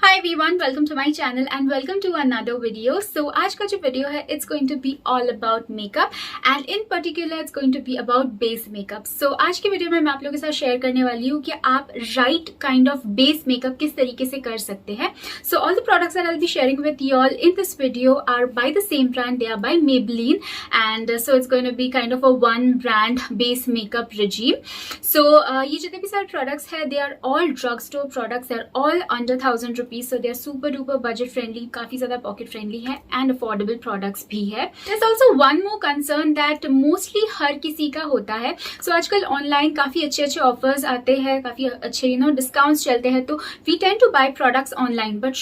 Hi everyone, welcome to my channel and welcome to another video. So आज का जो video है it's going to be all about makeup and in particular it's going to be about base makeup. So आज की video में मैं आप लोगों के साथ शेयर करने वाली हूँ कि आप right kind of base makeup किस तरीके से कर सकते हैं. So all the products that I'll be sharing with you all in this video are by the same brand. They are by Maybelline and so it's going to be kind of a one brand base makeup regime. So ये जितने भी सारे products है they are all drugstore products. They are all under 1,000 rupees. So they are super duper budget friendly, काफी ज़्यादा pocket friendly है and affordable products भी है. There's also one more concern that mostly हर किसी का होता है. So आजकल online काफी अच्छे offers आते हैं, काफी अच्छे discounts चलते हैं, तो we tend to buy products online, but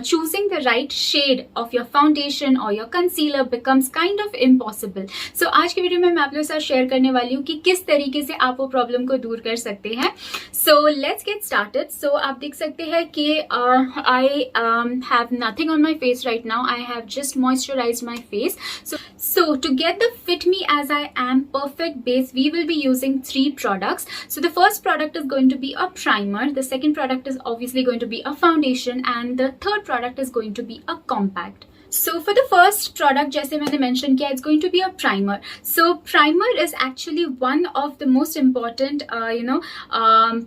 choosing the right shade of your foundation or your concealer becomes kind of impossible. So आज की वीडियो में मैं आप लोगों के साथ शेयर करने वाली हूँ कि किस तरीके से आप वो प्रॉब्लम को दूर कर सकते हैं. So let's get started. So आप देख सकते हैं कि I have nothing on my face right now. I have just moisturized my face. So to get the Fit Me As I Am perfect base, we will be using 3 products. So the first product is going to be a primer. The second product is obviously going to be a foundation, and the third product is going to be a compact. So for the first product, जैसे मैंने mention किया, it's going to be a primer. So primer is actually one of the most important,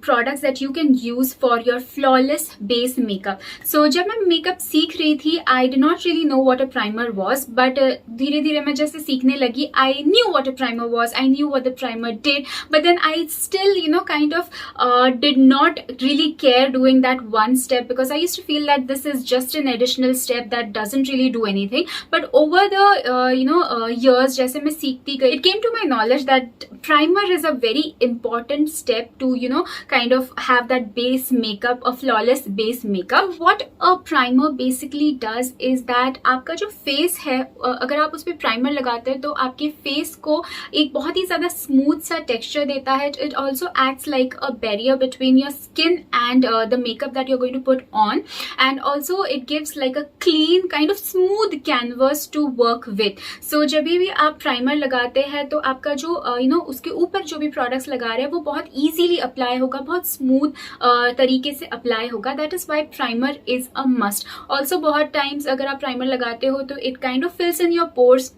products that you can use for your flawless base makeup. So जब मैं makeup सीख रही थी, I did not really know what a primer was, but धीरे धीरे मैं जैसे सीखने लगी, I knew what a primer was, I knew what the primer did, but then I still, kind of did not really care doing that one step because I used to feel that this is just an additional step that doesn't really do anything. But over the years, जैसे मैं सीखती गई, it came to my knowledge that primer is a very important step to kind of have that base makeup, a flawless base makeup. What a primer basically does is that आपका जो face है, अगर आप उस पर primer लगाते हैं तो आपके face को एक बहुत ही ज़्यादा smooth सा texture देता है. It also acts like a barrier between your skin and the makeup that you're going to put on, and also it gives like a clean kind of smooth canvas to work with. So जब भी आप primer लगाते हैं तो आपका जो उसके ऊपर जो भी products लगा रहे हैं वो बहुत easily apply होगा, बहुत smooth तरीके से apply होगा. That is why primer is a must. Also बहुत times अगर आप primer लगाते हो तो it kind of fills in your pores,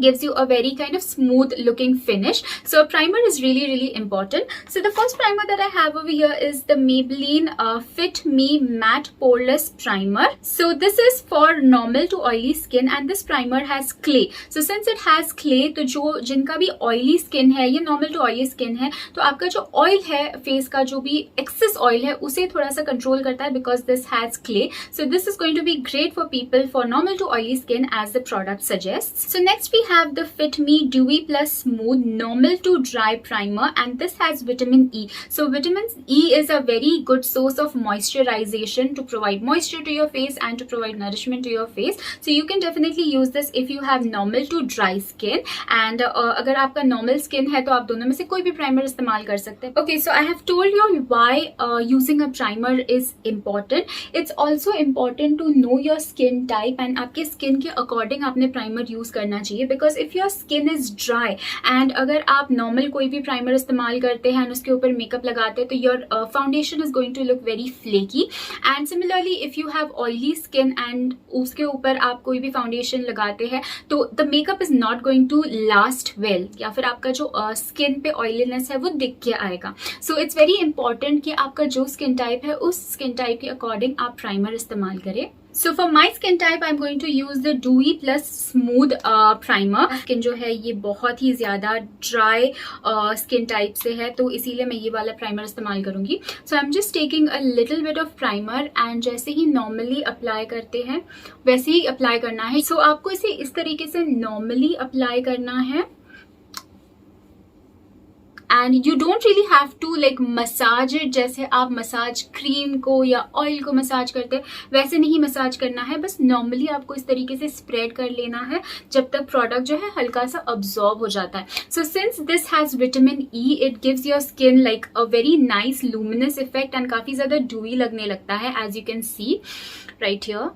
gives you a very kind of smooth looking finish. So primer is really important. So the first primer that I have over here is the Maybelline Fit Me Matte Poreless Primer. So this is for normal to oily skin and this primer has clay. So since it has clay, तो जो जिनका भी oily skin है, ये normal to oily skin है, तो आपका जो oil है face का, जो भी excess oil है उसे थोड़ा सा control करता है because this has clay. So this is going to be great for people for normal to oily skin as the product suggests. So next we have the Fit Me Dewy Plus Smooth Normal to Dry Primer, and this has vitamin E. So vitamin E is a very good source of moisturization to provide moisture to your face and to provide nourishment to your face. So you can definitely use this if you have normal to dry skin, and अगर आपका normal skin है तो आप दोनों में से कोई भी primer इस्तेमाल कर सकते हैं. Okay, so I have told you why using a primer is important. It's also important to know your skin type and आपके skin के according आपने primer use करना चाहिए. Because if your skin is dry and अगर आप normal कोई भी primer इस्तेमाल करते हैं और उसके ऊपर makeup लगाते हैं तो your foundation is going to look very flaky. And similarly if you have oily skin and उसके ऊपर आप कोई भी foundation लगाते हैं तो the makeup is not going to last well, या फिर आपका जो skin पे oiliness है वो दिख के आएगा. So it's very important कि आपका जो skin type है उस skin type के according आप primer इस्तेमाल करें. So for my skin type, I'm going to use the Dewy Plus Smooth Primer. Skin जो है ये बहुत ही ज़्यादा dry skin type से है, तो इसीलिए मैं ये वाला primer इस्तेमाल करूँगी. So I'm just taking a little bit of primer and जैसे ही normally apply करते हैं वैसे ही apply करना है. So आपको इसे इस तरीके से normally apply करना है. And you don't really have to like massage it जैसे आप मसाज क्रीम को या ऑयल को मसाज करते हैं वैसे नहीं मसाज करना है. बस नॉर्मली आपको इस तरीके से स्प्रेड कर लेना है जब तक प्रोडक्ट जो है हल्का सा अब्सॉर्ब हो जाता है. So since this has vitamin E, it gives your skin like a very nice luminous effect and काफी ज्यादा ड्यूई लगने लगता है, as you can see right here.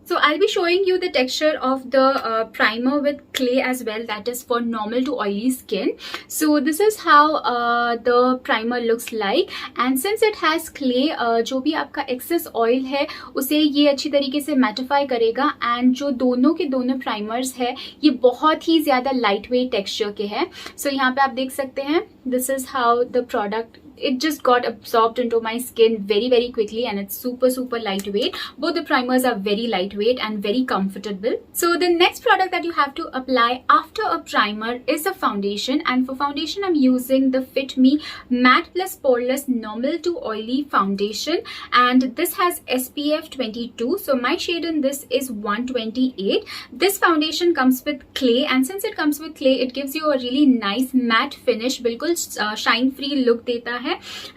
So I'll be showing you the texture of the primer with clay as well, that is for normal to oily skin. So this is how the primer looks like, and since it has clay, जो भी आपका excess oil है उसे ये अच्छी तरीके से mattify करेगा, and जो दोनों के दोनों primers है ये बहुत ही ज़्यादा lightweight texture के हैं. So यहाँ पे आप देख सकते हैं, this is how the product, it just got absorbed into my skin very quickly, and it's super lightweight. Both the primers are very lightweight and very comfortable. So the next product that you have to apply after a primer is a foundation, and for foundation I'm using the Fit Me Matte Plus Poreless Normal to Oily Foundation, and this has SPF 22. So my shade in this is 128. This foundation comes with clay, and since it comes with clay, it gives you a really nice matte finish, बिल्कुल shine free look देता है.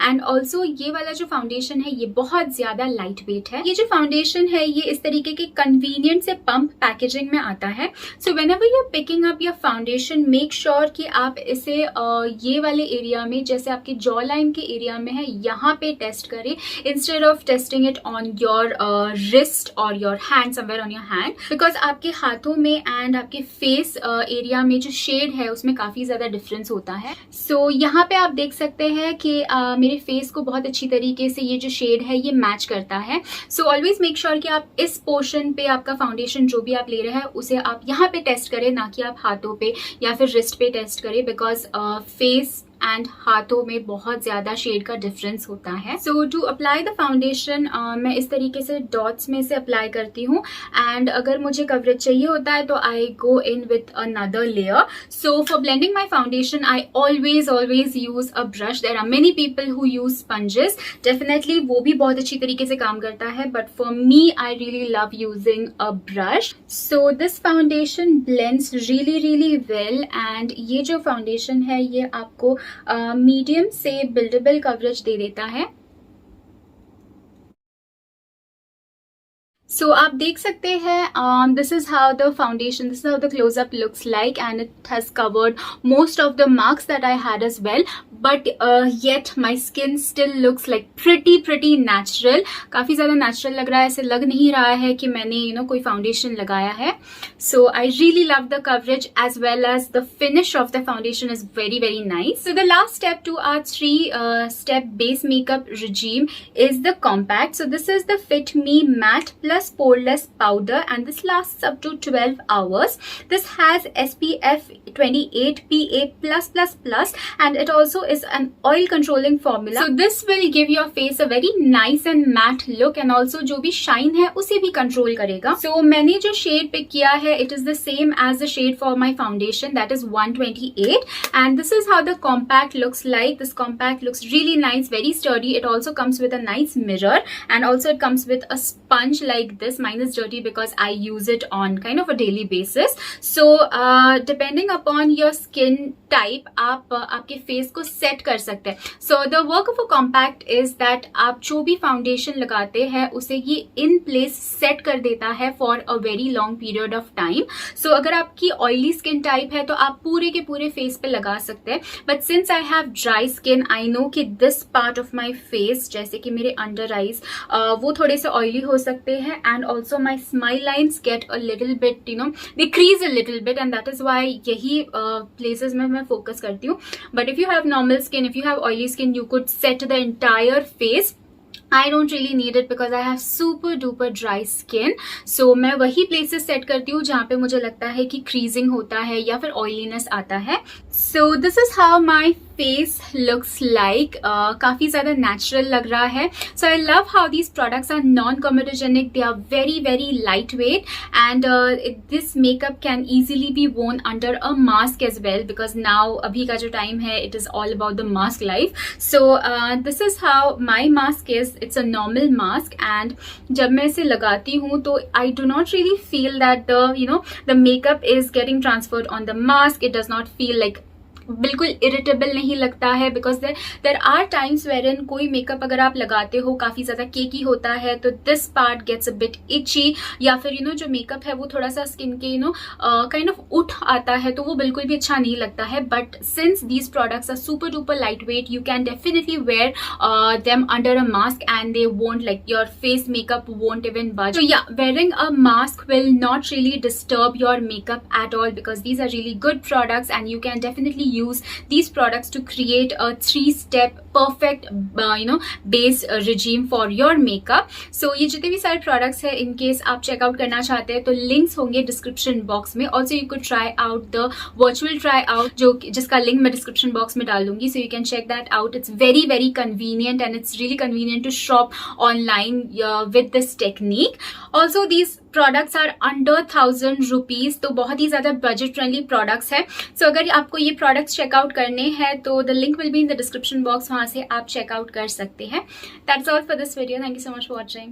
And also ये वाला जो foundation है ये बहुत ज्यादा लाइट वेट है. ये जो फाउंडेशन है ये इस तरीके के कन्वीनियंट से पंप पैकेजिंग में आता है. So whenever you are picking up your foundation, make sure कि आप इसे ये वाले एरिया में, जैसे आपके जॉ लाइन के एरिया में है, यहाँ पे टेस्ट करें instead of testing it on your wrist और your hand, somewhere on your hand, because आपके हाथों में एंड आपके फेस एरिया में जो शेड है उसमें काफी ज्यादा डिफरेंस होता है. सो यहाँ पे आप देख सकते हैं कि मेरे फेस को बहुत अच्छी तरीके से ये जो शेड है ये मैच करता है. सो ऑलवेज मेक श्योर कि आप इस पोर्शन पे आपका फाउंडेशन जो भी आप ले रहे हैं उसे आप यहाँ पे टेस्ट करें, ना कि आप हाथों पे या फिर रिस्ट पे टेस्ट करें, बिकॉज फेस एंड हाथों में बहुत ज्यादा शेड का डिफरेंस होता है. सो टू अप्लाई द फाउंडेशन मैं इस तरीके से डॉट्स में से अप्लाई करती हूँ, एंड अगर मुझे कवरेज चाहिए होता है तो I go in with another layer. So for blending my foundation I always use a brush. There are many people who use sponges, definitely वो भी बहुत अच्छी तरीके से काम करता है, but for me I really love using a brush. So this foundation blends really well, and ये जो फाउंडेशन है ये आपको मीडियम से बिल्डेबल कवरेज दे देता है. सो आप देख सकते हैं, this is how the foundation, this is how the closeup looks like, and it has covered most of the marks that I had as well, but yet my skin still looks like pretty natural. काफी ज्यादा natural लग रहा है, ऐसे लग नहीं रहा है कि मैंने कोई फाउंडेशन लगाया है. So I really love the coverage as well as the finish of the foundation is very nice. So the last step to our 3 step base makeup regime is the compact. So this is the Fit Me Matte Plus Poreless Powder, and this lasts up to 12 hours. This has SPF 28 PA+++, and it also is an oil controlling formula. So this will give your face a very nice and matte look, and also जो भी shine है उसे भी control करेगा. So मैंने जो shade pick किया है, it is the same as the shade for my foundation, that is 128, and this is how the compact looks like. This compact looks really nice, very sturdy. It also comes with a nice mirror, and also it comes with a sponge like this. Mine is dirty because I use it on kind of a daily basis. So depending upon your skin type, आप आपके face को set कर सकते हैं. So the work of a compact is that आप जो भी foundation लगाते हैं उसे ये इन प्लेस सेट कर देता है for a very long period of time. So अगर आपकी oily skin type है तो आप पूरे के पूरे फेस पे लगा सकते हैं, but since I have dry skin, I know कि this part of my face, जैसे कि मेरे under eyes, वो थोड़े से oily हो सकते हैं, and also my smile lines get a little bit, they crease a little bit, and that is why यही places में मैं focus करती हूँ. But if you have normal skin, if you have oily skin, you could set the entire face. I don't really need it because I have super duper dry skin. So मैं वही places set करती हूँ जहाँ पे मुझे लगता है कि creasing होता है या फिर oiliness आता है. So this is how my face looks like. काफी ज्यादा natural लग रहा है. So I love how these products are non-comedogenic. They are very lightweight, and this makeup can easily be worn under a mask as well, because now अभी का जो time है, it is all about the mask life. So this is how my mask is. It's a normal mask, and जब मैं इसे लगाती हूँ तो I do not really feel that the makeup is getting transferred on the mask. It does not feel like बिल्कुल irritable नहीं लगता है, because there are times where in कोई मेकअप अगर आप लगाते हो काफी ज्यादा केकी होता है तो this part gets a bit itchy, या फिर जो मेकअप है वो थोड़ा सा स्किन के काइंड ऑफ उठ आता है, तो वो बिल्कुल भी अच्छा नहीं लगता है. But since these products are super duper lightweight, you can definitely wear them under a mask and they won't, like, your face makeup won't even budge. So yeah, wearing a mask will not really disturb your makeup at all, because these are really good products and you can definitely use these products to create a 3-step perfect base regime for your makeup. So ये जितने भी सारे products है, in case आप check out करना चाहते हैं तो links होंगे description box में. Also you could try out the virtual try out जिसका link मैं description box में डाल दूंगी, so you can check that out. It's very very convenient and it's really convenient to shop online with this technique. Also these products are under 1000 rupees, तो बहुत ही ज्यादा budget friendly products है. So अगर आपको ये products check out करने हैं तो the link will be in the description box, वहां से आप check out कर सकते हैं. That's all for this video. Thank you so much for watching.